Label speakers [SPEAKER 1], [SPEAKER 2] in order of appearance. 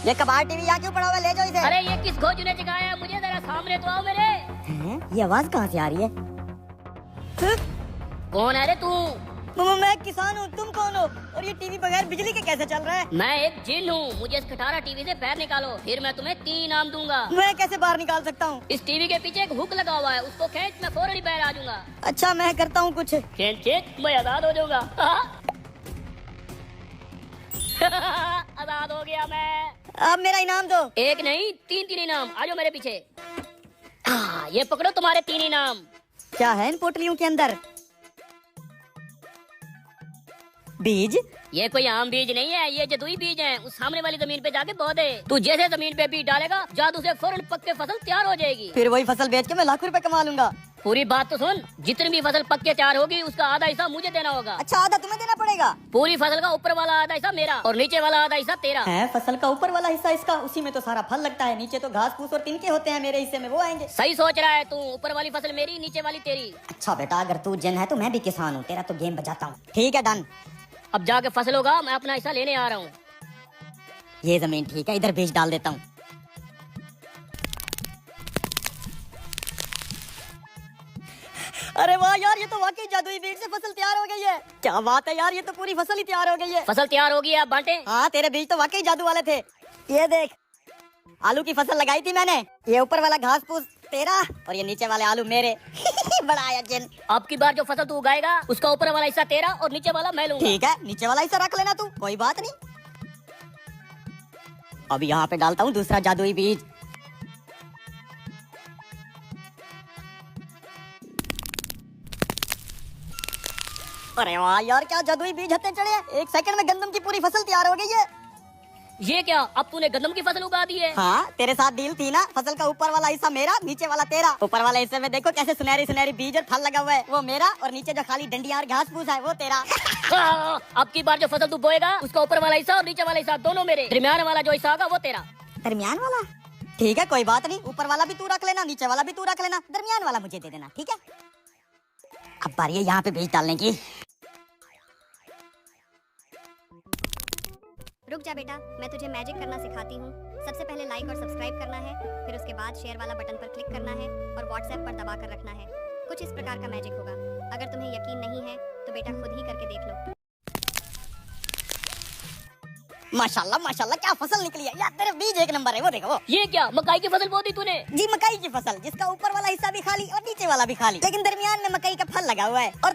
[SPEAKER 1] ये कबाड़ टीवी यहाँ क्यों पड़ा हुआ है? ले जाओ इसे।
[SPEAKER 2] अरे ये किस खोजू ने जगाया है? मुझे जरा सामने तो आओ मेरे।
[SPEAKER 1] ये आवाज कहाँ से आ रही है?
[SPEAKER 2] कौन है रे तू?
[SPEAKER 1] मैं किसान हूँ, तुम कौन हो? और ये टीवी बगैर बिजली के कैसे चल रहा है?
[SPEAKER 2] मैं एक जिन हूँ, मुझे इस खटारा टीवी से पैर निकालो, फिर मैं तुम्हें 3 इनाम दूंगा।
[SPEAKER 1] मैं कैसे बाहर निकाल सकता हूँ?
[SPEAKER 2] इस टीवी के पीछे एक हुक लगा हुआ है, उसको खींच, मैं फौरन ही पैर आ जाऊंगा।
[SPEAKER 1] अच्छा मैं करता हूँ कुछ।
[SPEAKER 2] खींच मैं आजाद हो जाऊंगा। आजाद हो गया मैं।
[SPEAKER 1] अब मेरा इनाम दो।
[SPEAKER 2] एक नहीं 3 इनाम, आ जाओ मेरे पीछे। ये पकड़ो तुम्हारे 3 इनाम।
[SPEAKER 1] क्या है इन पोटलियों के अंदर? बीज?
[SPEAKER 2] ये कोई आम बीज नहीं है, ये जदुई बीज हैं। उस सामने वाली जमीन पे जाके बो दे। तू जैसे जमीन पे बीज डालेगा, जादू से फौरन पक्के फसल तैयार हो जाएगी।
[SPEAKER 1] फिर वही फसल बेच के मैं लाखों रुपए कमा लूंगा।
[SPEAKER 2] पूरी बात तो सुन, जितनी भी फसल पक्के तैयार होगी उसका आधा हिस्सा मुझे देना होगा।
[SPEAKER 1] अच्छा आधा तुम्हें देना पड़ेगा?
[SPEAKER 2] पूरी फसल का ऊपर वाला आधा हिस्सा मेरा और नीचे वाला आधा हिस्सा तेरा।
[SPEAKER 1] है फसल का ऊपर वाला हिस्सा इसका, उसी में तो सारा फल लगता है, नीचे तो घास फूस और तिनके होते हैं, मेरे हिस्से में वो आएंगे।
[SPEAKER 2] सही सोच रहा है तू, ऊपर वाली फसल मेरी, नीचे वाली तेरी।
[SPEAKER 1] अच्छा बेटा अगर तू जन है तो मैं भी किसान हूँ, तेरा तो गेम बजाता हूँ। ठीक है डन।
[SPEAKER 2] अब जाके फसल होगा, मैं अपना हिस्सा लेने आ रहा हूँ।
[SPEAKER 1] ये जमीन ठीक है, इधर बीज डाल देता हूँ। अरे वाह यार, ये तो वाकई जादुई बीज से फसल तैयार हो गई है। क्या बात है यार, ये तो पूरी फसल ही तैयार हो गई है।
[SPEAKER 2] फसल तैयार होगी, आप बांटे।
[SPEAKER 1] हाँ तेरे बीज तो वाकई जादू वाले थे। ये देख, आलू की फसल लगाई थी मैंने, ये ऊपर वाला घास फूस तेरा और ये नीचे वाले आलू मेरे। बड़ा आया जिन।
[SPEAKER 2] अब की बार जो फसल तू उगाएगा उसका ऊपर वाला हिस्सा तेरा और नीचे वाला मैं लूंगा।
[SPEAKER 1] ठीक है, नीचे वाला हिस्सा रख लेना तू, कोई बात नहीं। अब यहाँ पे डालता हूँ दूसरा जादुई बीज। अरे वाह यार, क्या जादुई बीज हत्ते चढ़े हैं। 1 सेकंड में गंदम की पूरी फसल तैयार हो गई है।
[SPEAKER 2] ये क्या, अब तूने गंदम की फसल उगा दी है?
[SPEAKER 1] हाँ तेरे साथ डील थी ना, फसल का ऊपर वाला हिस्सा मेरा, नीचे वाला तेरा। ऊपर वाले हिस्से में देखो कैसे सुनहरी सुनहरी बीज और फल लगा हुआ है, वो मेरा, और नीचे जो खाली डंडियां और घास फूस है वो तेरा।
[SPEAKER 2] अब की बार जो फसल तू बोएगा उसका ऊपर वाला हिस्सा और नीचे वाला हिस्सा दोनों मेरे, दरमियान वाला जो हिस्सा होगा वो तेरा।
[SPEAKER 1] दरमियान वाला? ठीक है कोई बात नहीं, ऊपर वाला भी तू रख लेना, नीचे वाला भी तू रख लेना, दरमियान वाला मुझे दे देना, ठीक है? अब बारी है यहाँ पे बीज डालने की।
[SPEAKER 3] रुक जा बेटा, मैं तुझे मैजिक करना सिखाती हूँ। सबसे पहले लाइक और सब्सक्राइब करना है, फिर उसके बाद शेयर वाला बटन पर क्लिक करना है और व्हाट्सएप पर दबा कर रखना है। कुछ इस प्रकार का मैजिक होगा। अगर तुम्हें यकीन नहीं है तो बेटा खुद ही करके देख लो।
[SPEAKER 1] माशाल्लाह माशाल्लाह, क्या फसल निकली है यार, तेरे बीज एक नंबर है। वो देखो वो।
[SPEAKER 2] ये क्या, मकाई की फसल बो दी तूने?
[SPEAKER 1] जी मकई की फसल, जिसका ऊपर वाला हिस्सा भी खाली और नीचे वाला भी खाली, लेकिन दरमियान में मकई का फल लगा हुआ है और